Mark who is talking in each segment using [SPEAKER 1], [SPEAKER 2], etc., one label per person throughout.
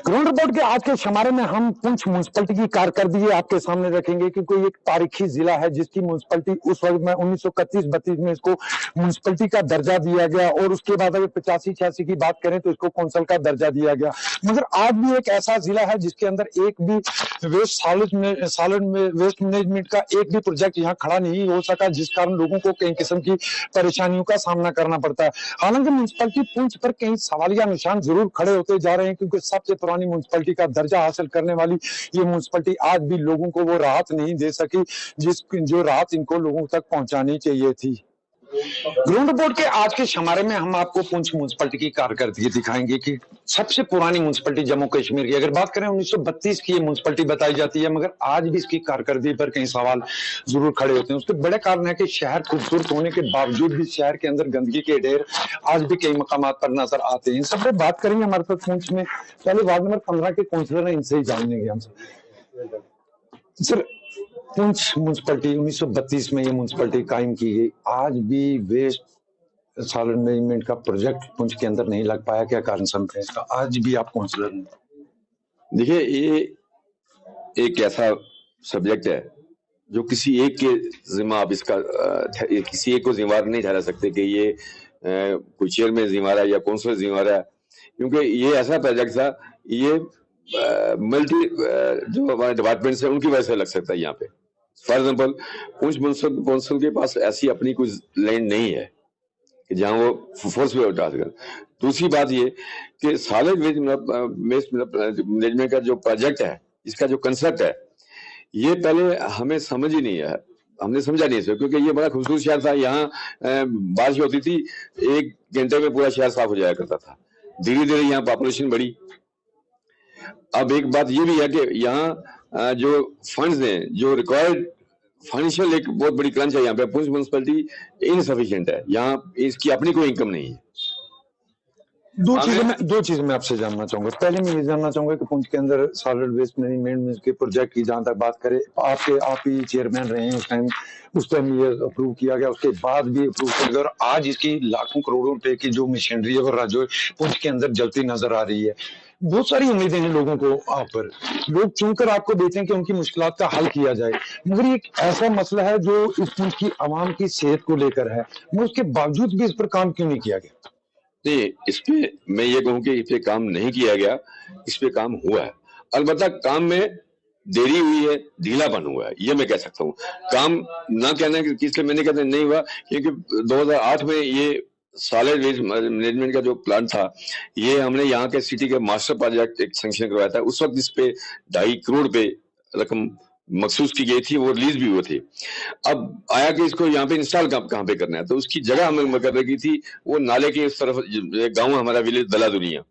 [SPEAKER 1] Ground report के आज के शमारे में हम पुंछ म्यूनसिपलिटी की कारकर्दगी आपके सामने रखेंगे, क्योंकि एक तारीखी जिला है जिसकी म्यूनसिपलिटी उस वक्त में 1931-32 में इसको म्यूनसिपलिटी का दर्जा दिया गया, और उसके बाद अगर 85-86 की बात करें तो इसको कौंसल का दर्जा दिया गया। मगर आज भी एक ऐसा जिला है जिसके अंदर एक भी सॉलिड वेस्ट मैनेजमेंट का एक भी प्रोजेक्ट यहाँ खड़ा नहीं हो सका, जिस कारण लोगों को कई किस्म की परेशानियों का सामना करना पड़ता है। हालांकि म्यूनसिपलिटी पुंछ पर कई सवालिया निशान जरूर खड़े होते जा रहे हैं, क्योंकि सबसे पुरानी म्यूनसिपलिटी का दर्जा हासिल करने वाली ये म्यूनसिपलिटी आज भी लोगों को वो राहत नहीं दे सकी जो राहत इनको लोगों तक पहुंचानी चाहिए थी। ग्राउंड रिपोर्ट के आज के शमारे में हम आपको पुंछ म्यूनसिपलिटी की कारकर्दगी दिखाएंगे कि सबसे पुरानी म्यूनसिपलिटी जम्मू कश्मीर की, अगर बात करें 1932 की ये म्यूनसिपलिटी बताई जाती है, मगर आज भी इसकी कारकर्दगी पर कई सवाल जरूर खड़े होते हैं। उसके बड़े कारण है कि शहर खूबसूरत होने के बावजूद भी शहर के अंदर गंदगी के ढेर आज भी कई मकामात पर नजर आते हैं। इन सब पे बात करेंगे हमारे साथ पुंछ में पहले वार्ड नंबर 15 के काउंसिलर हैं, इनसे ही जानेंगे हम सर। पुंछ म्यूनसिपलिटी 1932 में ये म्यूनसिपलिटी कायम की गई, आज भी वेस्ट सॉलिड मैनेजमेंट का प्रोजेक्ट पुंछ के अंदर नहीं लग पाया, क्या कारण समझते हैं इसका? आज भी आप काउंसिलर हैं।
[SPEAKER 2] देखिए, ये एक ऐसा सब्जेक्ट है जो किसी एक के जिम्मा आप इसका किसी एक को जिम्मेवार नहीं ठहरा सकते कि ये कोई चेयरमैन जिम्मेवार है या काउंसिलर जिम्मेवार है, क्योंकि ये ऐसा प्रोजेक्ट था, ये मल्टी जो हमारे डिपार्टमेंट है उनकी वजह से लग सकता है यहाँ पे। For example, Poonch municipal council के पास ऐसी अपनी कोई लैंड नहीं है कि जहाँ वो फोर्स पे उठा सके। दूसरी बात ये कि सॉलिड वेस्ट मैनेजमेंट का जो प्रोजेक्ट है, इसका जो कंसेप्ट है, ये पहले हमें समझ ही नहीं है, हमने समझा नहीं इसे, क्योंकि ये बड़ा खूबसूरत शहर था। यहाँ बारिश होती थी, 1 घंटे में पूरा शहर साफ हो जाया करता था। धीरे धीरे यहाँ पॉपुलेशन बढ़ी। अब एक बात ये भी है कि यहाँ जो फंड्स हैं, जो रिक्वायर्ड फाइनेंशियल एक बहुत बड़ी क्रंच है यहाँ पे। पुंछ म्यूनसिपलिटी इनसफिशिएंट है, यहाँ इसकी अपनी कोई इनकम नहीं है।
[SPEAKER 1] दो चीजें मैं आपसे जानना चाहूंगा। पहले मैं ये जानना चाहूंगा कि पुंछ के अंदर सॉलिड वेस्ट मैनेजमेंट के प्रोजेक्ट की जहां तक बात करें, आप ही चेयरमैन रहे हैं उस टाइम ये अप्रूव किया गया, उसके बाद भी अप्रूव किया गया, और आज इसकी लाखों करोड़ों रुपए की जो मशीनरी है वो राज्य पुंछ के अंदर जलती नजर आ रही है। बहुत सारी उम्मीदें हैं लोगों को आप पर, लोग चुनकर आपको देते हैं कि उनकी मुश्किलात का हल किया जाए, मगर ये एक ऐसा मसला है जो इस पुंछ की आवाम की सेहत को लेकर है, मगर उसके बावजूद भी इस पर काम क्यों नहीं किया गया?
[SPEAKER 2] नहीं, इस पे मैं ये कहूँ कि इस पे काम नहीं किया गया, इस पे काम हुआ है। अलबत्ता काम में देरी हुई है, ढीलापन हुआ है, ये मैं कह सकता हूँ। काम ना कहना कि इसलिए मैंने कहते नहीं हुआ, क्योंकि 2008 में ये सॉलिड वेस्ट मैनेजमेंट का जो प्लान था, ये हमने यहाँ के सिटी के मास्टर प्रोजेक्ट एक सैंक्शन करवाया था। उस वक्त इस पे 2.5 करोड़ पे रकम मखसूस की गई थी, वो रिलीज भी हुए थे। अब आया कि इसको यहाँ पे इंस्टॉल कहाँ पे करना है, तो उसकी जगह हमें मुकर्रर की थी वो नाले के उस तरफ, गांव हमारा विलेज दला दुनिया,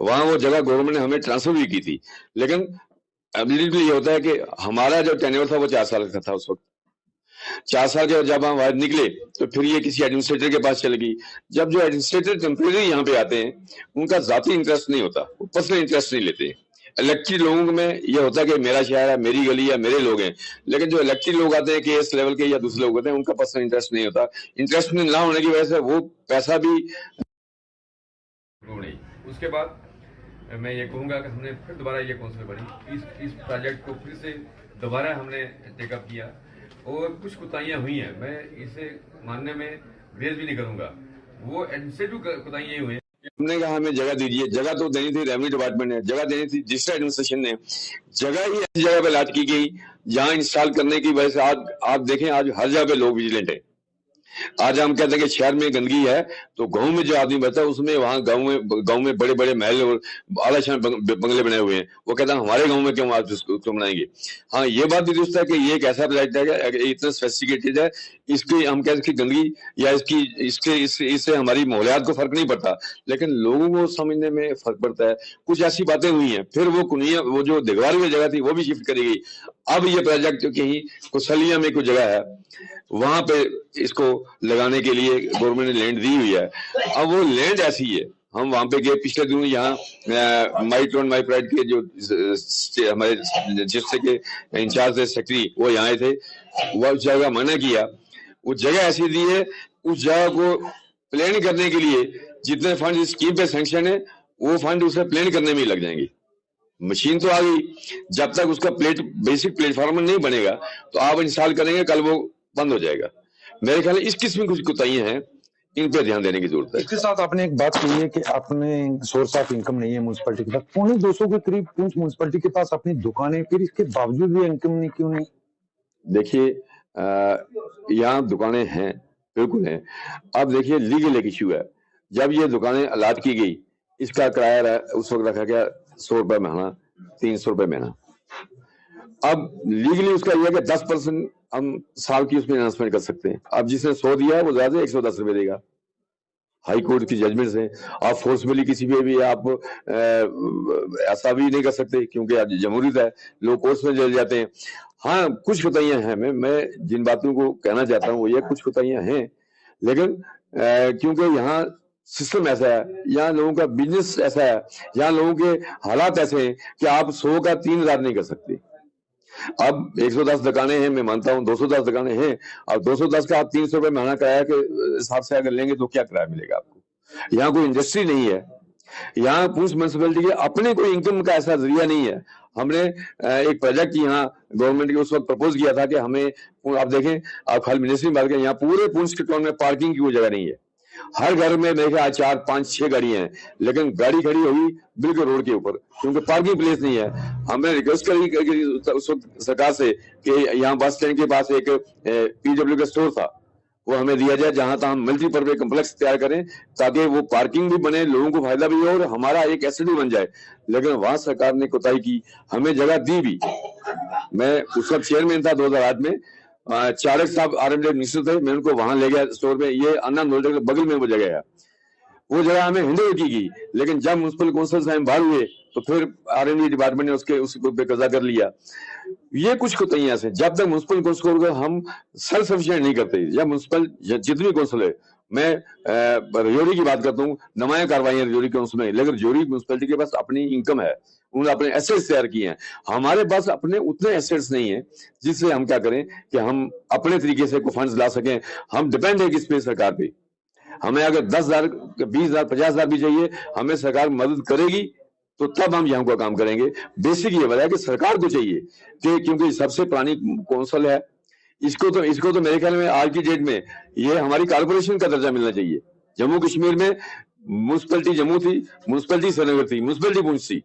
[SPEAKER 2] वहां वो जगह गवर्नमेंट ने हमें ट्रांसफर भी की थी। लेकिन एबिलिटी ये होता है कि हमारा जो टेन्योर था वो 4 साल का था उस वक्त। 4 साल के जब हम बाहर निकले तो फिर ये किसी एडमिनिस्ट्रेटर के पास चले गई। जब जो एडमिनिस्ट्रेटर टेम्परेरी यहाँ पे आते हैं, उनका जाती इंटरेस्ट नहीं होता, वो पर्सनल इंटरेस्ट नहीं लेते। इलेक्टेड लोगों में ये होता है कि मेरा शहर है, मेरी गली है, मेरे लोग हैं। लेकिन जो इलेक्टेड लोग आते हैं कि इस लेवल के या दूसरे लोग होते हैं, उनका पर्सनल इंटरेस्ट नहीं होता। इंटरेस्ट ना होने की वजह से वो पैसा भी
[SPEAKER 3] नहीं। उसके बाद मैं ये कहूंगा कि हमने फिर दोबारा ये काउंसिल बनी, इस प्रोजेक्ट को फिर से दोबारा हमने टेकअप किया, और कुछ कोताहियां हुई हैं, मैं इसे मानने में ग्रेज भी नहीं करूंगा। वो एडमिनिस्ट्रेटिव कोताहियां हुई हैं।
[SPEAKER 2] हमने कहा हमें जगह दीजिए, जगह तो देनी थी रेवेन्यू डिपार्टमेंट ने, जगह देनी थी डिस्ट्रिक्ट एडमिनिस्ट्रेशन ने, जगह ही ऐसी जगह पे लाट की गई जहां इंस्टॉल करने की वजह से आज आप देखें, आज हर जगह पे लोग विजिलेंट है। आज हम कहते हैं कि शहर में गंदगी है, तो गांव में जो आदमी बचता है उसमें, वहां गांव में बड़े बड़े महल और आलीशान बंगले बने हुए हैं, वो कहता है हमारे गांव में क्यों आप उसको बनाएंगे। हाँ, ये बात भी दुरुस्त है कि ये एक ऐसा प्रोजेक्ट है कि इतना सोफिस्टिकेटेड है, इसकी हम कहते हैं कि गंदगी या इससे हमारी माहौलियात को फर्क नहीं पड़ता, लेकिन लोगों को समझने में फर्क पड़ता है। कुछ ऐसी बातें हुई हैं, फिर वो जो दिगवार में जगह थी वो भी शिफ्ट करी गई। अब ये प्रोजेक्ट कहीं कुसलिया में कोई जगह है, वहां पे इसको लगाने के लिए गवर्नमेंट ने लैंड दी हुई है। अब वो लैंड ऐसी है, हम वहां पे गए पिछले दिनों, यहाँ माई टोन माई प्राइड के जो हमारे डिस्ट्रिक्ट के इंचार्ज थे, सेक्रेटरी, वो यहाँ आए थे, वो उस जगह मना किया। वो जगह ऐसी दी है, उस जगह को प्लान करने के लिए जितने फंड इस स्कीम पे सैंक्शन है, वो फंड उसे प्लान करने में ही लग जाएंगे। मशीन तो आ गई, जब तक उसका बेसिक प्लेटफॉर्म नहीं बनेगा तो आप इंस्टॉल करेंगे, कल वो बंद हो जाएगा। मेरे ख्याल में इस किस्म की कुछ कोताहियां हैं, इन पे ध्यान देने की जरूरत है।
[SPEAKER 1] इसके साथ आपने एक बात कही है कि आपने सोर्स ऑफ इनकम नहीं है म्यूनसिपैलिटी के पास। 250 के करीब पूंछ म्यूनसिपैलिटी के पास अपनी दुकानें, फिर इसके बावजूद भी इनकम नहीं, क्यों नहीं?
[SPEAKER 2] देखिए, यहाँ दुकानें हैं, बिल्कुल हैं। अब देखिए, लीगल एक इश्यू है। जब ये दुकानें अलाट की गई, इसका किराया उस वक्त रखा गया 100 रुपए महीना, 300 रुपए महीना। अब लीगली उसका यह है कि 10% हम साल की उसमें इन्वेस्टमेंट कर सकते हैं। अब जिसने 100 दिया है वो ज्यादा 110 रुपए देगा। हाई कोर्ट की जजमेंट से आप फोर्सफुली किसी पे भी आप ऐसा भी नहीं कर सकते, क्योंकि आज जमहूरियत है, लोग कोर्ट्स में चले जाते हैं। हाँ, कुछ कोताहियां हैं। मैं जिन बातों को कहना चाहता हूँ वो ये, कुछ कोताहियां हैं, लेकिन क्योंकि यहाँ सिस्टम ऐसा है, यहाँ लोगों का बिजनेस ऐसा है, यहाँ लोगों के हालात ऐसे हैं कि आप 100 का 3000 नहीं कर सकते। अब 110 दुकानें हैं, मैं मानता हूँ 210 दुकानें हैं। अब 210 का आप 300 रुपए महीना किराया के हिसाब से अगर लेंगे तो क्या किराया मिलेगा आपको? यहाँ कोई इंडस्ट्री नहीं है, यहाँ पूंछ म्यूनसिपैलिटी के अपने कोई इनकम का ऐसा जरिया नहीं है। हमने एक प्रोजेक्ट यहाँ गवर्नमेंट के उस वक्त प्रपोज किया था कि हमें, आप देखें, आप खाली मिनिस्ट्री में बात करें, यहाँ पूरे पूंछ के टाउन में पार्किंग की कोई जगह नहीं है। हर घर में मेरे ख्याल 4, 5, 6 गाड़ियां हैं, लेकिन गाड़ी खड़ी होगी बिल्कुल रोड के ऊपर, क्योंकि पार्किंग प्लेस नहीं है। हमने रिक्वेस्ट करी उस वक्त सरकार से कि यहाँ बस स्टैंड के पास एक PW का स्टोर था, वो हमें दिया जाए, जहां तक हम मल्टीपर्पज कम्प्लेक्स तैयार करें, ताकि वो पार्किंग भी बने, लोगों को फायदा भी हो और हमारा एक एसेट भी बन जाए। लेकिन वहां सरकार ने कोताही की, हमें जगह दी भी। मैं उस वक्त चेयरमैन था 2008 में, चारक साहब RMD मिनिस्टर थे, मैं उनको वहां ले गया स्टोर में, ये अन्ना नोल्डर के बगल में वो जगह है। वो जगह हमें हैंड ओवर की गई, लेकिन जब म्युनिसिपल काउंसिल से हम बाहर हुए तो फिर RMD डिपार्टमेंट ने उसको पे कब्जा कर लिया। ये कुछ कोताहियां से, जब तक म्युनिसिपल काउंसिल को हम सेल्फ सफिशिएंट नहीं करते, जब म्युनिसिपल जितनी काउंसिल है, मैं रजौरी की बात करता हूँ, नुमाया कार्रवाइयां रजौरी काउंसिल में, लेकिन रजौरी म्युनिसिपैलिटी के पास अपनी इनकम है, उन्होंने अपने एसेट्स तैयार किए हैं। हमारे पास अपने उतने एसेट्स नहीं है जिससे हम क्या करें कि हम अपने तरीके से फंड्स ला सकें। हम डिपेंड है किस पे? सरकार पे। हमें अगर 10,000, 20,000, 50,000 भी चाहिए, हमें सरकार मदद करेगी तो तब हम यहाँ का काम करेंगे। बेसिक ये वजह है कि सरकार को चाहिए कि, क्योंकि सबसे पुरानी कौंसिल है, इसको तो मेरे ख्याल में आज की डेट में ये हमारी कारपोरेशन का दर्जा मिलना चाहिए। जम्मू कश्मीर में म्यूनसिपैलिटी जम्मू थी, म्यूनसिपैलिटी श्रीनगर थी, म्यूनसिपैलिटी पुंछ थी,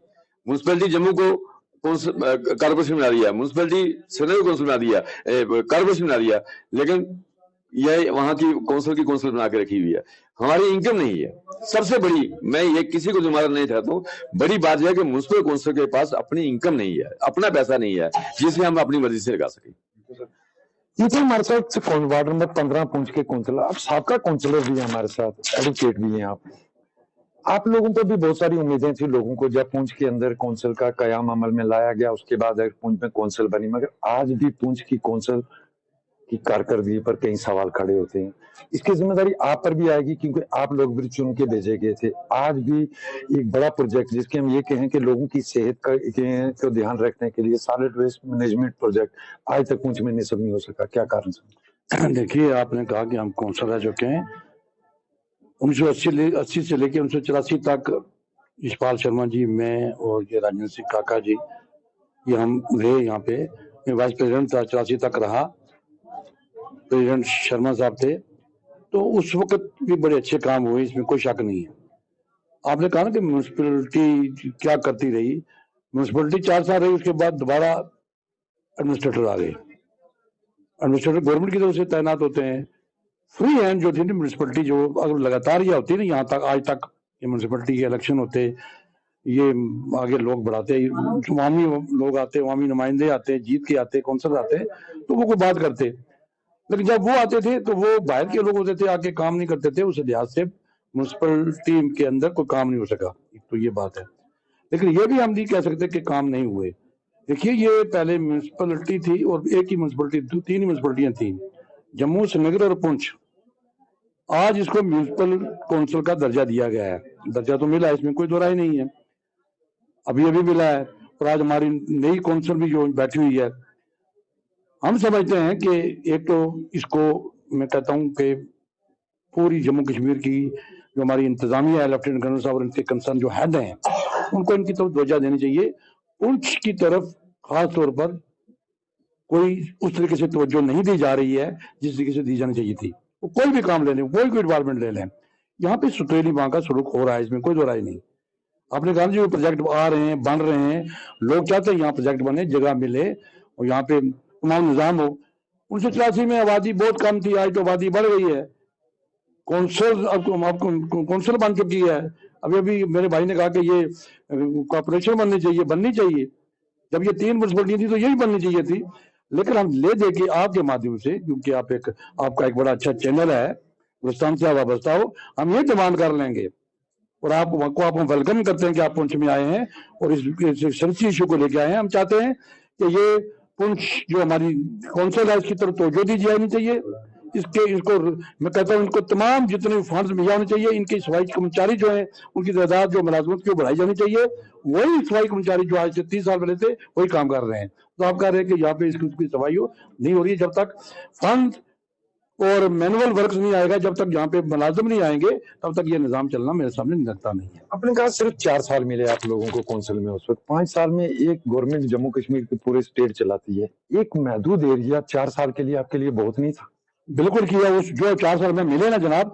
[SPEAKER 2] म्यूनसिपैलिटी जम्मू को कारपोरेशन बना दिया, म्यूनसिपैलिटी श्रीनगर काउंसिल बना दिया, कारपोरेशन बना दिया, लेकिन ये वहां की काउंसिल बना के रखी हुई है। हमारी इनकम नहीं है। सबसे बड़ी, मैं ये किसी को जुर्माना नहीं चाहता हूँ, बड़ी बात यह है कि म्युनिसिपल काउंसिल के पास अपनी इनकम नहीं है, अपना पैसा नहीं है जिसे हम अपनी मर्जी से लगा सकें।
[SPEAKER 1] ये तो हमारे साथ वार्ड नंबर 15 पूंछ के काउंसिलर, अब साबका काउंसिलर भी है हमारे साथ, एडवोकेट भी हैं आप लोगों को भी बहुत सारी उम्मीदें थी लोगों को, जब पूंछ के अंदर काउंसिल का कयाम अमल में लाया गया, उसके बाद पूंछ में काउंसिल बनी, मगर आज भी पूंछ की काउंसिल की कारकर्दगी पर कई सवाल खड़े होते हैं। इसकी जिम्मेदारी आप पर भी आएगी, क्योंकि आप लोग भी चुन के भेजे गए थे। आज भी एक बड़ा प्रोजेक्ट, जिसके हम ये कहें कि लोगों की सेहत का ध्यान रखने के लिए सॉलिड वेस्ट मैनेजमेंट प्रोजेक्ट, आज तक पूंछ में निस्बत नहीं हो सका, क्या कारण है?
[SPEAKER 4] देखिए, आपने कहा कि हम काउंसिलर रह चुके हैं 1980 से लेकर 1984 तक। यशपाल शर्मा जी, मैं और ये राजेंद्र सिंह काका जी, ये हम रहे यहाँ पे। मैं वाइस प्रेसिडेंट था, 84 तक रहा, प्रेसिडेंट शर्मा साहब थे, तो उस वक्त भी बड़े अच्छे काम हुए, इसमें कोई शक नहीं है। आपने कहा ना कि म्यूनसिपैलिटी क्या करती रही, म्यूनसिपैलिटी 4 साल रही, उसके बाद दोबारा एडमिनिस्ट्रेटर आ गए। एडमिनिस्ट्रेटर गवर्नमेंट की तरफ से तैनात होते हैं। फ्री हैंड जो थी ना म्यूनसिपैलिटी, जो अगर लगातार यह होती है ना, यहाँ तक आज तक ये म्यूनसिपैलिटी के इलेक्शन होते, ये आगे लोग बढ़ाते, अवामी लोग आते, अवामी नुमाइंदे आते, जीत के आते, काउंसिलर आते, तो वो कोई बात करते। लेकिन जब वो आते थे तो वो बाहर के लोग होते थे, आके काम नहीं करते थे, उस लिहाज से म्यूनसिपैलिटी के अंदर कोई काम नहीं हो सका। तो ये बात है। लेकिन ये भी हम नहीं कह सकते कि काम नहीं हुए। देखिए, ये पहले म्यूनसिपैलिटी थी और एक ही म्यूनसिपैलिटी, 3 म्यूनसिपैलिटियां थी, जम्मू, श्रीनगर और पुंछ। आज इसको म्यूनसिपल काउंसिल का दर्जा दिया गया है। दर्जा तो मिला है, इसमें कोई दो राय नहीं है, अभी मिला है। और आज हमारी नई काउंसिल भी जो बैठी हुई है, हम समझते हैं कि एक तो इसको मैं कहता हूं कि पूरी जम्मू कश्मीर की जो हमारी इंतजामिया है, लेफ्टिनेंट गवर्नर साहब और इनके कंसर्न जो हेड हैं, उनको इनकी तरफ तवज्जो देनी चाहिए पुंछ की तरफ खास तौर पर कोई उस तरीके से तवज्जो नहीं दी जा रही है जिस तरीके से दी जानी चाहिए थी। वो कोई भी काम ले लें, कोई डिपार्टमेंट ले लें, यहाँ पे सुतेली माँ का सलूक हो रहा है, इसमें कोई दो राय नहीं। आपने कहा जो प्रोजेक्ट आ रहे हैं, बन रहे हैं, लोग चाहते हैं यहाँ प्रोजेक्ट बने, जगह मिले और यहाँ पे तमाम निजाम हो। 1984 में आबादी बहुत कम थी, आज तो आबादी बढ़ गई है। कौंसल अब कौंसल बन चुकी है। अभी मेरे भाई ने कहा कि ये कॉर्पोरेशन बननी चाहिए। जब ये 3 म्युनिसिपैलिटी थी तो यही बननी चाहिए थी। लेकिन हम ले दे के आपके माध्यम से, क्योंकि आपका एक बड़ा अच्छा चैनल है, हिंदुस्तान से वाबस्ता हो, हम ये डिमांड कर लेंगे और आप वेलकम करते हैं कि आप पुंछ में आए हैं और इस सर्ची इशू को लेके आए हैं। हम चाहते हैं कि ये पुंछ जो हमारी कौंसिल है इसकी तरफ तवज्जो दी जानी चाहिए। इसको मैं कहता हूँ इनको तमाम जितने फंड्स मिल जाने चाहिए। इनकी सफाई कर्मचारी जो है उनकी तादाद जो मुलाजमत की बढ़ाई जानी चाहिए। वही सफाई कर्मचारी जो आज से 30 साल पहले थे वही काम कर रहे हैं। तो आप कह रहे हैं कि यहाँ पे इसकी सफाई नहीं हो रही है। जब तक फंड और मैनुअल वर्क नहीं आएगा, जब तक यहाँ पे मुलाजिम नहीं आएंगे, तब तक ये निजाम चलना मेरे सामने लगता नहीं है।
[SPEAKER 1] आपने कहा सिर्फ 4 साल मिले आप लोगों को कौंसिल में। उस वक्त 5 साल में एक गवर्नमेंट जम्मू कश्मीर की पूरे स्टेट चलाती है। एक महदूद एरिया 4 साल के लिए आपके लिए बहुत नहीं था?
[SPEAKER 4] बिल्कुल किया। उस जो 4 साल में मिले ना जनाब,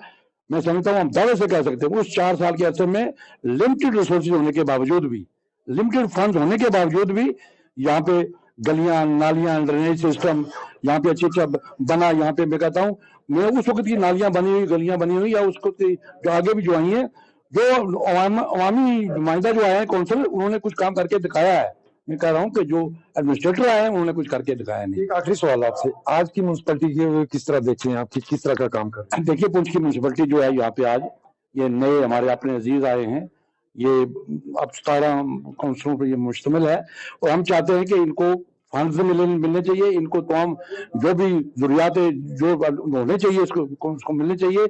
[SPEAKER 4] मैं समझता हूँ हम दावे से कह सकते हैं उस 4 साल के अरसे में लिमिटेड रिसोर्सेज होने के बावजूद भी, लिमिटेड फंड होने के बावजूद भी यहाँ पे गलियां, नालियां, ड्रेनेज सिस्टम यहाँ पे अच्छा बना। यहाँ पे मैं कहता हूँ मैं उस वक्त की नालियां बनी हुई, गलियां बनी हुई, या उसको जो आगे भी जो आई हैं, जो अवामी नुमाइंदा जो आए हैं कौंसिल, उन्होंने कुछ काम करके दिखाया है। मैं कह रहा हूँ कि जो एडमिनिस्ट्रेटर आए हैं उन्होंने कुछ करके दिखाया नहीं।
[SPEAKER 1] एक आखिरी सवाल आपसे, आज की म्युनिसिपैलिटी की किस तरह देखते हैं, आपकी किस तरह का काम करते हैं?
[SPEAKER 4] देखिए पुंछ की म्युनिसिपैलिटी जो है यहाँ पे आज ये नए हमारे अपने अजीज आए हैं, ये अब 17 काउंसिलों पर ये मुश्तमिल है और हम चाहते हैं कि इनको फंड्स मिलने चाहिए। इनको तमाम जो भी जरूरियात जो होने चाहिए उसको मिलने चाहिए,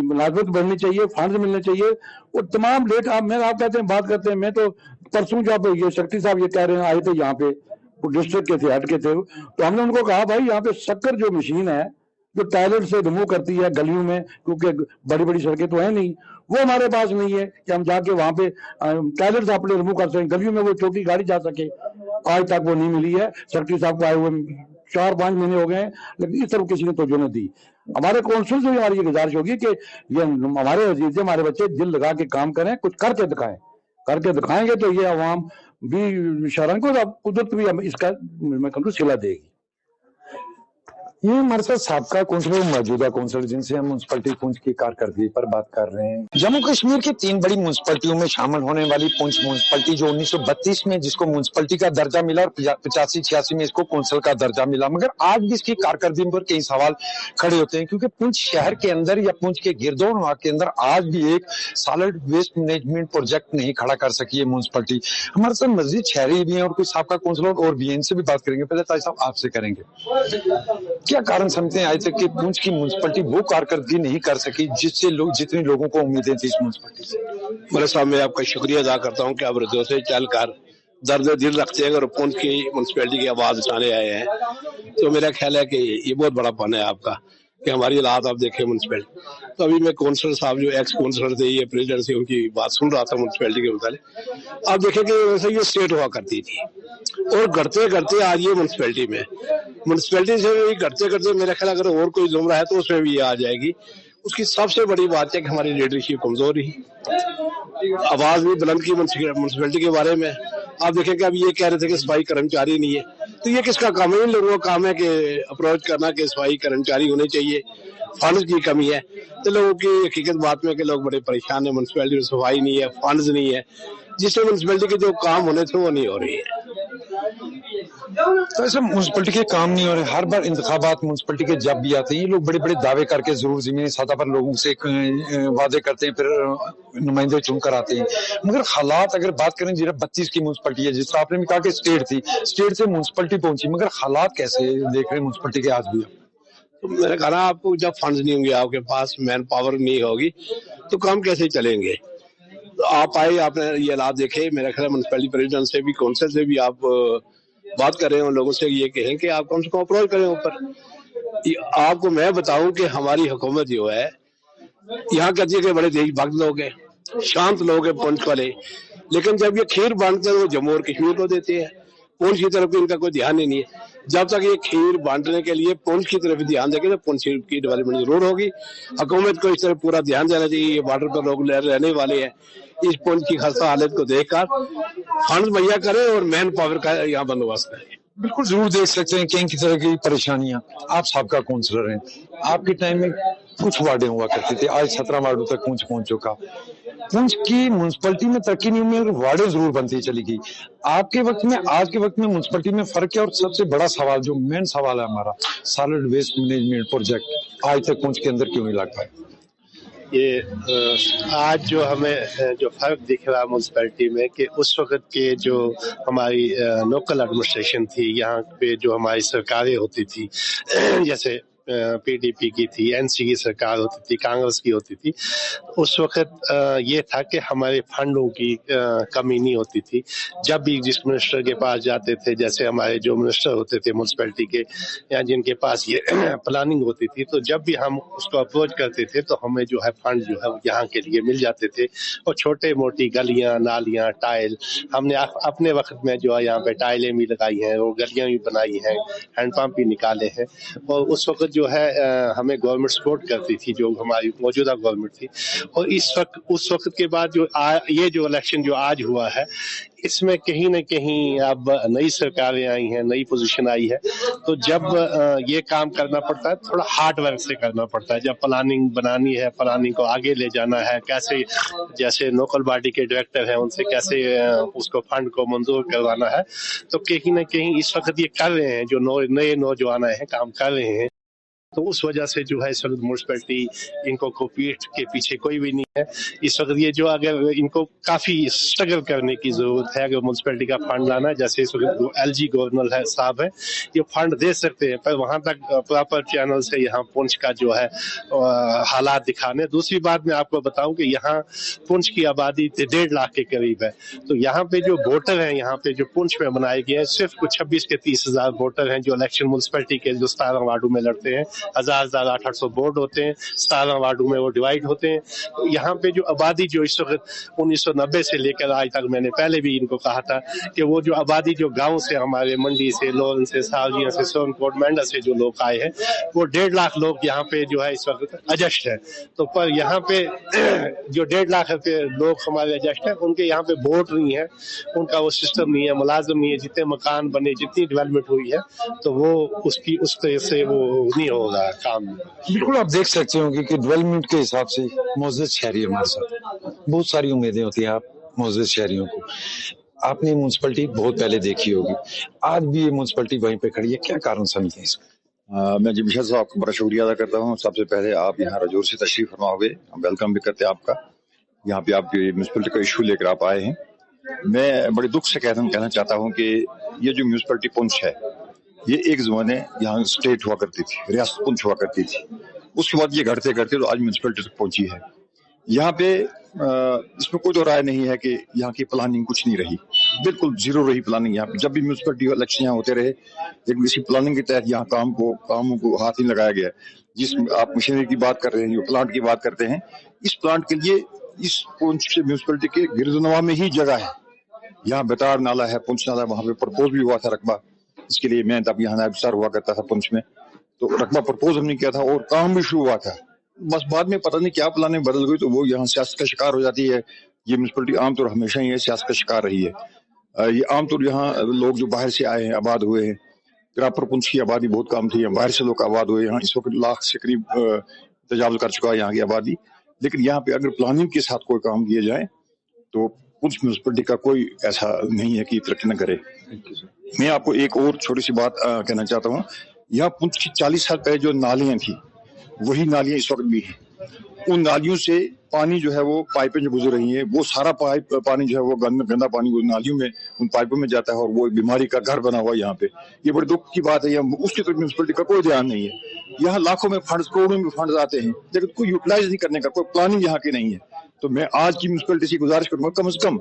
[SPEAKER 4] मुलाजमत बढ़नी चाहिए, फंड्स मिलने चाहिए और तमाम लेट आप कहते हैं बात करते हैं। मैं तो परसों जब ये सेक्रेटरी साहब ये कह रहे हैं आए थे यहाँ पे, डिस्ट्रिक्ट के थे, हेड के थे, तो हमने उनको कहा भाई यहाँ पे शक्कर जो मशीन है जो टॉयलेट से रिमूव करती है गलियों में, क्योंकि बड़ी बड़ी सड़कें तो है नहीं, वो हमारे पास नहीं है कि हम जाके वहां पे टॉयलेट से अपने रिमूव कर सकें, गलियों में वो छोटी गाड़ी जा सके। आज तक वो नहीं मिली है। सेक्रेटरी साहब को आए हुए 4-5 महीने हो गए हैं, लेकिन इस तरफ किसी ने तवज्जो नहीं दी। हमारे कौंसिल से हमारी ये गुजारिश होगी कि ये हमारे अजीज हमारे बच्चे दिल लगा के काम करें, कुछ करके दिखाएंगे तो ये अवाम भी शहरों को कुदरत भी इसका मैं कहूँ सिला देगी।
[SPEAKER 1] ये हमारे साथ साबका कौंसिलर, मौजूदा कौंसिलर, जिनसे हम म्युनिसिपैलिटी पुंछ की कारकर्दगी पर बात कर रहे हैं। जम्मू कश्मीर की 3 बड़ी म्युनिसिपैलिटियों में शामिल होने वाली पुंछ म्युनिसिपैलिटी जो 1932 में जिसको म्युनिसिपैलिटी का दर्जा मिला और 85-86 में इसको कौंसिल का दर्जा मिला, मगर आज भी इसकी कारकर्दगी पर कई सवाल खड़े होते हैं, क्योंकि पुंछ शहर के अंदर या पुंछ के गिरदोनवा के अंदर आज भी एक सॉलिड वेस्ट मैनेजमेंट प्रोजेक्ट नहीं खड़ा कर सकी है म्युनिसिपैलिटी। हमारे साथ मस्जिद शहरी भी है और कुछ साबका कौंसिलर और भी है, इनसे भी बात करेंगे। पहले ताज साहब आपसे करेंगे, क्या कारण समझते हैं आज तक कि पुंछ की म्युनिसिपैलिटी वो कारकर्दगी नहीं कर सकी जिससे जितने लोगों को उम्मीदें थी इस म्युनिसिपैलिटी से?
[SPEAKER 5] मेरे साहब, मैं आपका शुक्रिया अदा करता हूं कि आप हृदय से चलकर दर्द दिल रखते हैं और पुंछ की म्युनिसिपैलिटी की आवाज उठाने आए हैं। तो मेरा ख्याल है कि ये बहुत बड़ा फन है आपका कि हमारी हालात आप देखें म्युनिसिपैलिटी। तो अभी मैं कौंसिलर साहब जो एक्स कौंसिलर थे, ये प्रेसिडेंट थे, उनकी बात सुन रहा था म्युनिसिपैलिटी के मुताबिक। आप देखें कि वैसे ये स्टेट हुआ करती थी और घटते घटते आज ये म्युनिसिपैलिटी से भी घटते मेरा ख्याल अगर और कोई जुमरा है तो उसमें भी ये आ जाएगी। उसकी सबसे बड़ी बात है कि हमारी लीडरशिप कमजोर ही, आवाज भी बुलंद की म्युनिसिपैलिटी के बारे में। आप देखें कि अब ये कह रहे थे कि सफाई कर्मचारी नहीं है, तो ये किसका काम है? इन लोगों का काम है कि अप्रोच करना कि सफाई कर्मचारी होने चाहिए, फंड्स की कमी है। तो लोगों की हकीकत बात में कि लोग बड़े परेशान है, म्युनिसिपैलिटी में सफाई नहीं है, फंड्स नहीं है, जिससे म्युनिसिपैलिटी के जो काम होने थे वो नहीं हो रही है।
[SPEAKER 1] तो ऐसे म्युनिसिपैलिटी के काम नहीं हो रहे। हर बार इंतखाबात म्युनिसिपैलिटी के जब भी आते हैं ये लोग बड़े बड़े दावे करके जरूर जमीनी सतह पर लोगों से वादे करते हैं, फिर नुमाइंदे चुनकर आते हैं। मगर हालात अगर बात करें, 32 की म्युनिसिपैलिटी है, जिस तरह आपने भी कहा कि स्टेट थी, स्टेट से म्युनिसिपैलिटी पहुंची, मगर हालात कैसे देख रहे हैं म्युनिसिपैलिटी के आज भी?
[SPEAKER 5] तो मैंने कहा आपको जब फंड्स नहीं होंगे, आपके पास मैन पावर नहीं होगी, तो काम कैसे चलेंगे? तो आप आए, आपने ये हालात देखे। मेरा ख्याल म्युनिसिपैलिटी प्रेसिडेंट से भी, काउंसिल से भी आप बात कर रहे हैं, उन लोगों से ये कहें कि आप कम से कम अप्रोच करें ऊपर। आपको मैं बताऊं कि हमारी हुकूमत जो है यहाँ कहती है कि बड़े देश भक्त लोग हैं, शांत लोग हैं पुंछ वाले। लेकिन जब ये खीर बांटते हैं वो जम्मू और कश्मीर को देते हैं, पुंछ की तरफ इनका कोई ध्यान ही नहीं है। जब तक ये खीर बांटने के लिए पुंछ की तरफ ध्यान देंगे तो पुंछ की डेवलपमेंट जरूर होगी। हुकूमत को इस तरफ पूरा ध्यान देना चाहिए। ये बॉर्डर पर लोग रहने वाले हैं, इस पुंछ की खस्ता हालत को देखकर फंड मुहैया करें और मैन पावर का यहाँ बंदोबस्त करें।
[SPEAKER 1] बिल्कुल जरूर देख सकते हैं कई तरह की परेशानियां। आप साबका काउंसलर हैं, आपके टाइम में कुछ वार्डे हुआ करते थे, आज 17 वार्डों तक पुंछ पहुंच चुका। पुंछ की म्यूनसिपैलिटी में तरक्की नहीं हुई, वार्डें जरूर बनती चली गई। आपके वक्त में आज के वक्त में म्यूनसिपैलिटी में फर्क है। और सबसे बड़ा सवाल, जो मेन सवाल है हमारा, सॉलिड वेस्ट मैनेजमेंट प्रोजेक्ट आज तक पुंछ के अंदर क्यों नहीं लग पाए?
[SPEAKER 6] ये आज जो हमें जो फर्क दिख रहा है म्यूनसिपैलिटी में, कि उस वक्त के जो हमारी लोकल एडमिनिस्ट्रेशन थी, यहाँ पे जो हमारी सरकारें होती थी, जैसे पीडीपी की थी, एनसी की सरकार होती थी, कांग्रेस की होती थी, उस वक्त ये था कि हमारे फंडों की कमी नहीं होती थी। जब भी जिस मिनिस्टर के पास जाते थे, जैसे हमारे जो मिनिस्टर होते थे म्यूनसिपैलिटी के, या जिनके पास ये प्लानिंग होती थी, तो जब भी हम उसको अप्रोच करते थे तो हमें जो है फंड जो है यहाँ के लिए मिल जाते थे। और छोटे मोटी गलियाँ, नालियाँ, टाइल, हमने अपने वक्त में जो है यहाँ पे टाइलें भी लगाई हैं और गलियाँ भी बनाई हैं, हैंडपम्प भी निकाले हैं। और उस वक्त जो है हमें गवर्नमेंट सपोर्ट करती थी, जो हमारी मौजूदा गवर्नमेंट थी। और उस वक्त के बाद जो ये जो इलेक्शन जो आज हुआ है, इसमें कहीं न कहीं अब नई सरकारें आई हैं, नई पोजीशन आई है, तो जब ये काम करना पड़ता है, थोड़ा हार्ड वर्क से करना पड़ता है। जब प्लानिंग बनानी है, प्लानिंग को आगे ले जाना है, कैसे, जैसे लोकल बॉडी के डायरेक्टर हैं, उनसे कैसे उसको फंड को मंजूर करवाना है, तो कहीं न कहीं इस वक्त ये कर रहे हैं, जो नए नौजवान आए हैं, काम कर रहे हैं। तो उस वजह से जो है इस वक्त म्यूनसिपैलिटी, इनको को पीठ के पीछे कोई भी नहीं है इस वक्त। ये जो अगर इनको काफी स्ट्रगल करने की जरूरत है अगर म्यूनसिपैलिटी का फंड लाना है, जैसे इस वक्त एलजी गवर्नर है साहब है, ये फंड दे सकते हैं, पर वहां तक प्रॉपर चैनल से यहाँ पुंछ का जो है हालात दिखाने। दूसरी बात मैं आपको बताऊं कि यहाँ पुंछ की आबादी 1.5 लाख के करीब है, तो यहाँ पे जो वोटर हैं, यहाँ पे जो पुंछ में बनाए गए हैं, सिर्फ कुछ 26 के 30 हजार वोटर हैं जो इलेक्शन म्यूनसिपैलिटी के जो 17 वार्डों में लड़ते हैं। 1800 बोर्ड होते हैं, 17 वार्डों में वो डिवाइड होते हैं। तो यहाँ पे जो आबादी जो इस वक्त 1990 से लेकर आज तक, मैंने पहले भी इनको कहा था कि वो जो आबादी जो गांव से, हमारे मंडी से, लोन से, सावजिया से, सोनकोट, मेंढा से जो लोग आए हैं, वो 1.5 लाख लोग यहाँ पे जो है इस वक्त एडजस्ट है। तो पर यहाँ पे जो 1.5 लाख लोग हमारे एडजस्ट है, उनके यहाँ पे वोट नहीं है, उनका वो सिस्टम नहीं है, मुलाजिम नहीं है। जितने मकान बने, जितनी डेवलपमेंट हुई है, तो वो उसकी उस तरह से वो नहीं होगा काम।
[SPEAKER 1] बिल्कुल आप देख सकते होंगे कि डेवलपमेंट के हिसाब से मोअज़्ज़ज़ शहरी हमारे साथ, बहुत सारी उम्मीदें होती हैं आप मोअज़्ज़ज़ शहरियों को। आपने म्यूनसिपैलिटी बहुत पहले देखी होगी, आज भी ये म्यूनसिपैलिटी वहीं पे खड़ी है, क्या कारण समझते हैं इसको?
[SPEAKER 7] मैं जमशेद साहब का बड़ा शुक्रिया अदा करता हूँ। सबसे पहले आप यहाँ रजौर से तशरीफ फरमा हुए, हम वेलकम भी करते हैं आपका। यहाँ पे आप म्यूनसिपैलिटी का इशू लेकर आप आए हैं। मैं बड़े दुख से कहना चाहता हूँ कि ये जो म्यूनसिपैलिटी पुंछ है, ये एक ज़माने यहाँ स्टेट हुआ करती थी, रियासत पुंछ हुआ करती थी। उसके बाद ये घटते घटते तो आज म्यूनसिपैलिटी तक पहुंची है। यहाँ पे इसमें कोई तो राय नहीं है कि यहाँ की प्लानिंग कुछ नहीं रही, बिल्कुल जीरो रही प्लानिंग यहाँ पे। जब भी म्यूनसिपैलिटी इलेक्शन यहाँ होते रहे, लेकिन इसी प्लानिंग के तहत यहाँ कामों को हाथ नहीं लगाया गया। जिस आप मशीनरी की बात कर रहे हैं, जो प्लांट की बात करते हैं, इस प्लांट के लिए इस पुंछ से म्यूनसिपैलिटी के गिरदनवा में ही जगह है। यहाँ बेतार नाला है, पुंछ नाला, वहां पे प्रपोज भी हुआ था रकबा, इसके लिए मैं तब यहाँ नायब सर हुआ करता था पुंछ में, तो रकबा प्रपोज हमने किया था और काम भी शुरू हुआ था। बस बाद में पता नहीं क्या प्लानिंग बदल गई, तो वो यहाँ सियासत का शिकार हो जाती है। ये म्यूनसिपैलिटी आमतौर हमेशा ही सियासत का शिकार रही है। ये आमतौर यहाँ लोग जो बाहर से आए हैं, आबाद हुए हैं, प्रॉपर पुंछ की आबादी बहुत कम थी, बाहर से लोग आबाद हुए। यहाँ इस वक्त 1 लाख से करीब तजावुज कर चुका है यहाँ की आबादी। लेकिन यहाँ पे अगर प्लानिंग के साथ कोई काम किए जाए तो पुंछ म्यूनसिपैलिटी का कोई ऐसा नहीं है कि तरक्की न करे। मैं आपको एक और छोटी सी बात कहना चाहता हूँ। यहाँ पुंछ की 40 साल पहले जो नालियां थी, वही नालियां इस वक्त भी हैं। उन नालियों से पानी जो है वो पाइपें जो गुजर रही हैं, वो सारा पानी जो है वो गंदा पानी वो नालियों में, उन पाइपों में जाता है और वो बीमारी का घर बना हुआ है यहाँ पे। ये बड़ी दुख की बात है। यहाँ उसकी तरफ म्यूनसिपैलिटी का कोई ध्यान नहीं है। यहाँ लाखों में फंड, करोड़ों में फंड आते हैं, लेकिन कोई यूटिलाइज नहीं करने का कोई प्लानिंग यहाँ की नहीं है। तो मैं आज की म्यूनसिपैलिटी से गुजारिश करूंगा, कम से कम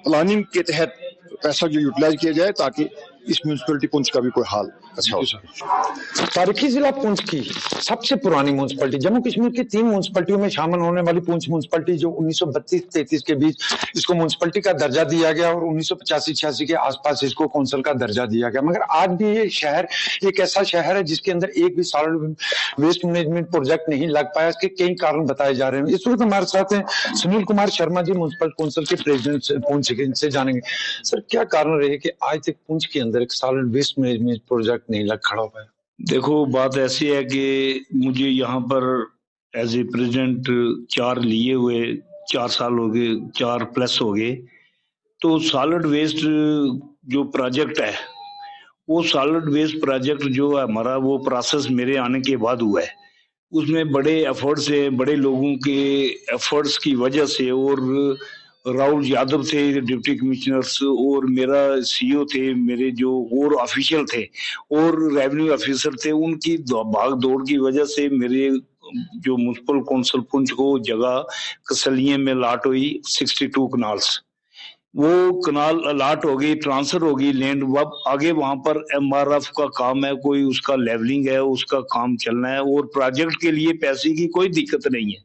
[SPEAKER 7] प्लानिंग के तहत पैसा जो यूटिलाइज किया जाए, ताकि इस म्यूनसिपलिटी पुंछ का भी कोई हाल अच्छा हो सके।
[SPEAKER 1] तारीखी जिला पुंछ की सबसे पुरानी म्यूनसिपलिटी, जम्मू कश्मीर की 3 म्यूनसिपलिटियों में शामिल होने वाली पुंछ म्यूनसिपलिटी जो 1932-33 के बीच इसको म्यूनसिपलिटी का दर्जा दिया गया और 1985-86 के आसपास इसको कौंसिल का दर्जा दिया गया। मगर आज भी ये शहर एक ऐसा शहर है जिसके अंदर एक भी सॉलिड वेस्ट मैनेजमेंट प्रोजेक्ट नहीं लग पाया। इसके कई कारण बताए जा रहे हैं। इस वक्त हमारे साथ हैं सुनील कुमार शर्मा जी, म्यूनसिपल कौंसिल के प्रेसिडेंट पुंछ से जानेंगे सर क्या कारण रहे कि आज तक पुंछ के अंदर एक सॉलिड वेस्ट मैनेजमेंट प्रोजेक्ट नहीं लग खड़ा हो पाया।
[SPEAKER 8] देखो बात ऐसी है कि मुझे यहाँ पर एज ए प्रेसिडेंट 4 साल हो गए, 4+ हो गए। तो सॉलिड वेस्ट जो प्रोजेक्ट है वो सॉलिड वेस्ट प्रोजेक्ट जो है हमारा, वो प्रोसेस मेरे आने के बाद हुआ है। उसमें बड़े एफर्ट्स है, बड़े लोगों के एफर्ट्स की वजह से, और राहुल यादव थे डिप्टी कमिश्नर्स, और मेरा सीईओ थे, मेरे जो और ऑफिशियल थे और रेवेन्यू ऑफिसर थे, उनकी भाग दौड़ की वजह से मेरे जो म्युनिसिपल कौंसिल पुंछ को जगह कसलिये में लाट हुई 62 कनाल्स। वो कनाल अलाट हो गई, ट्रांसफर हो गई लैंड। अब आगे वहां पर एमआरएफ का काम है, कोई उसका लेवलिंग है, उसका काम चलना है, और प्रोजेक्ट के लिए पैसे की कोई दिक्कत नहीं है।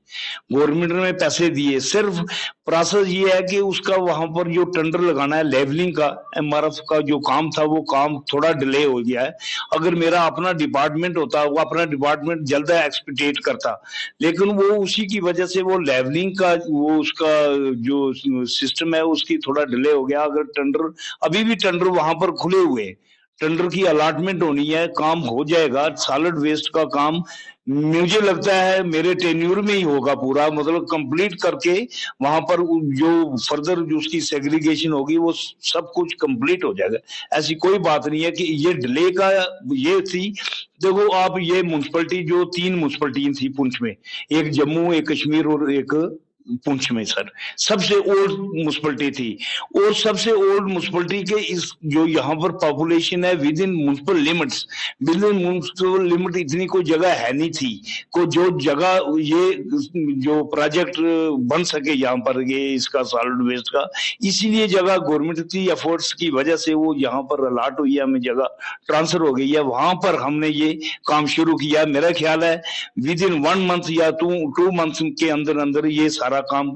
[SPEAKER 8] गवर्नमेंट ने पैसे दिए, सिर्फ प्रोसेस ये है कि उसका वहां पर जो टेंडर लगाना है लेवलिंग का, एमआरएफ का जो काम था वो काम थोड़ा डिले हो गया है। अगर मेरा अपना डिपार्टमेंट होता, वो अपना डिपार्टमेंट जल्द एक्सपेक्टेट करता, लेकिन वो उसी की वजह से वो लेवलिंग का वो उसका जो सिस्टम है उसकी थोड़ा डिले हो गया। अगर टेंडर, अभी भी टेंडर वहां पर खुले हुए, टेंडर की अलॉटमेंट होनी है, काम हो जाएगा। सॉलिड वेस्ट का काम मुझे लगता है मेरे टेन्यूर में ही होगा पूरा, मतलब कंप्लीट करके वहां पर जो फर्दर जो उसकी सेग्रीगेशन होगी वो सब कुछ कंप्लीट हो जाएगा। ऐसी कोई बात नहीं है कि ये डिले का ये थी। देखो आप, ये म्युनिसिपलिटी जो 3 म्युनिसिपलिटी थी पुंछ में, एक जम्मू, एक कश्मीर और एक पुंछ में सर, सबसे ओल्ड म्युनिसिपलिटी थी। और सबसे ओल्ड म्युनिसिपलिटी के इस जो यहाँ पर पॉपुलेशन है with in municipal limits, with in municipal limit इतनी कोई जगह है नहीं थी को जो जगह ये जो प्रोजेक्ट बन सके यहाँ पर ये इसका सॉलिड वेस्ट का, इसीलिए जगह गवर्नमेंट की एफर्ट्स की वजह से वो यहाँ पर अलाट हुई है, हमें जगह ट्रांसफर हो गई है, वहां पर हमने ये काम शुरू किया। मेरा ख्याल है विद इन 1 मंथ या 2 मंथ के अंदर अंदर ये सारा काम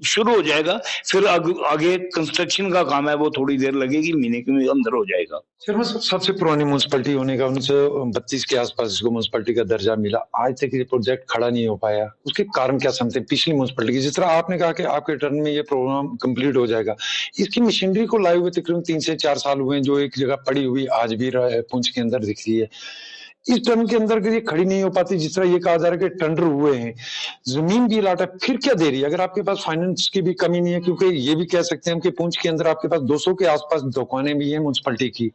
[SPEAKER 8] शुरू हो जाएगा। फिर आगे कंस्ट्रक्शन का काम है वो थोड़ी देर लगेगी, महीने के अंदर हो जाएगा।
[SPEAKER 1] शर्मा साहब, सबसे पुरानी म्यूनसिपलिटी होने का 1932 के आसपास इसको म्यूनसिपलिटी का दर्जा मिला, आज तक ये प्रोजेक्ट खड़ा नहीं हो पाया, उसके कारण क्या समझते हैं? पिछली म्यूनसिपलिटी की, जिस तरह आपने कहा कि आपके टर्न में ये प्रोग्राम कंप्लीट हो जाएगा, इसकी मशीनरी को लाए हुए तकरीबन 3 से 4 साल हुए हैं, जो एक जगह पड़ी हुई आज भी पुंछ के अंदर दिख रही है। इस टर्न के अंदर ये खड़ी नहीं हो पाती, जिस तरह ये कहा जा रहा है कि टेंडर हुए हैं, जमीन भी लाटा, फिर क्या देरी है? अगर आपके पास फाइनेंस की भी कमी नहीं है, क्योंकि ये भी कह सकते हैं कि पुंछ के अंदर आपके पास 200 के आसपास दुकानें भी हैं म्यूनसिपलिटी की,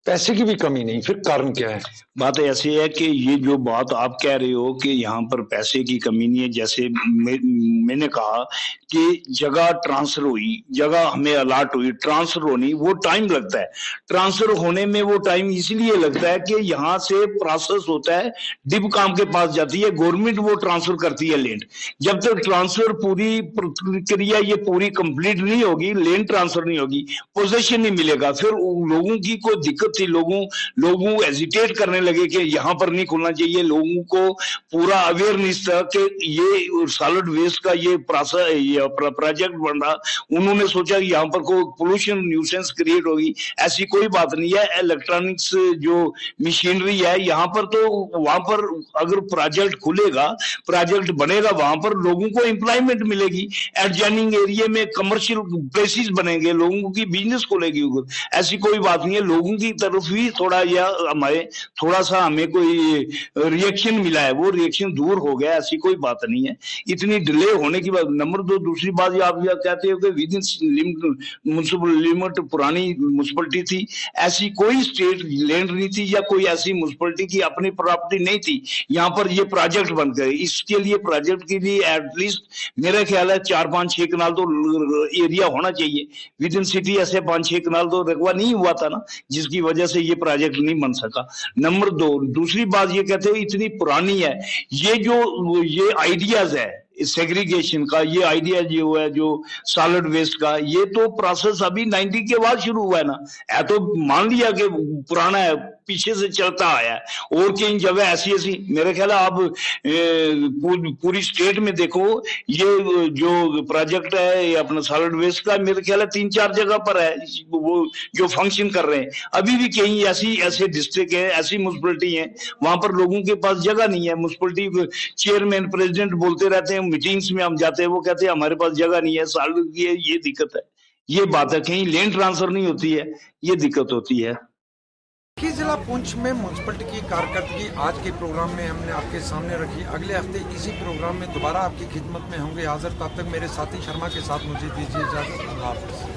[SPEAKER 1] पैसे की भी कमी नहीं, फिर कारण क्या है?
[SPEAKER 8] बात ऐसी है कि ये जो बात आप कह रहे हो कि यहाँ पर पैसे की कमी नहीं है, जैसे मैंने कहा कि जगह ट्रांसफर हुई, जगह हमें अलाट हुई, ट्रांसफर होनी वो टाइम लगता है। ट्रांसफर होने में वो टाइम इसलिए लगता है कि यहाँ से प्रोसेस होता है, डिब काम के पास जाती है, गवर्नमेंट वो ट्रांसफर करती है लैंड। जब तक ट्रांसफर पूरी प्रक्रिया ये पूरी कंप्लीट नहीं होगी, लैंड ट्रांसफर नहीं होगी, पोजेशन नहीं मिलेगा। फिर लोगों की कोई दिक्कत थी, लोगों एजिटेट करने लगे कि यहाँ पर नहीं खुलना चाहिए। लोगों को पूरा अवेयरनेस था कि ये सॉलिड वेस्ट का ये प्रोजेक्ट बन रहा, उन्होंने सोचा कि यहाँ पर कोई पोल्यूशन न्यूसेंस क्रिएट होगी, ऐसी कोई बात नहीं है। इलेक्ट्रॉनिक्स जो मशीनरी है यहाँ पर, तो वहां पर अगर प्रोजेक्ट खुलेगा, प्रोजेक्ट बनेगा, वहां पर लोगों को एम्प्लॉयमेंट मिलेगी, एडजॉइनिंग एरिया में कमर्शियल प्लेसेस बनेंगे, लोगों की बिजनेस खुलेगी। ऐसी कोई बात नहीं है। लोगों की तरफ भी थोड़ा या हमारे थोड़ा सा हमें कोई रिएक्शन मिला है, वो रिएक्शन दूर हो गया, ऐसी कोई बात नहीं है। इतनी डिले होने की बात। नंबर 2, दूसरी बात आप यह कहते हो कि with in limit municipal limit पुरानी म्युनिसिपलिटी थी, ऐसी कोई स्टेट लैंड नहीं थी या कोई ऐसी म्युनिसिपलिटी की अपनी प्रॉपर्टी नहीं थी। यहाँ पर ये प्रोजेक्ट बन गए, इसके लिए प्रोजेक्ट के लिए एटलीस्ट मेरा ख्याल है 4-5-6 कनाल तो एरिया होना चाहिए विद इन सिटी। ऐसे 5-6 कनाल तो रकबा नहीं हुआ था ना, जिसकी वजह से ये प्रोजेक्ट नहीं बन सका। नंबर 2, दूसरी बात ये कहते हैं इतनी पुरानी है, ये जो ये आइडियाज है सेग्रीगेशन का, ये आइडिया जो है जो सॉलिड वेस्ट का, ये तो प्रोसेस अभी 90 के बाद शुरू हुआ है ना। है तो मान लिया कि पुराना है, पीछे से चलता आया है। और कई जगह ऐसी ऐसी, मेरे ख्याल है आप पूरी स्टेट में देखो, ये जो प्रोजेक्ट है ये अपना सॉलिड वेस्ट का, मेरे ख्याल है 3-4 जगह पर है वो जो फंक्शन कर रहे हैं। अभी भी कहीं ऐसे डिस्ट्रिक्ट है, ऐसी म्युनिसिपैलिटी है, वहां पर लोगों के पास जगह नहीं है। म्युनिसिपैलिटी चेयरमैन प्रेसिडेंट बोलते रहते हैं, मीटिंग्स में हम जाते हैं, वो कहते हैं हमारे पास जगह नहीं है, सॉलिड की है, ये दिक्कत है। ये बात है, कहीं लैंड ट्रांसफर नहीं होती है, ये दिक्कत होती है।
[SPEAKER 9] कि जिला पुंछ में म्युनिसिपैलिटी की कारकर्दगी आज के प्रोग्राम में हमने आपके सामने रखी। अगले हफ्ते इसी प्रोग्राम में दोबारा आपकी खिदमत में होंगे हाजिर। तब तक मेरे साथी शर्मा के साथ मुझे दीजिए इजाजत। अल्लाह हाफ़िज़।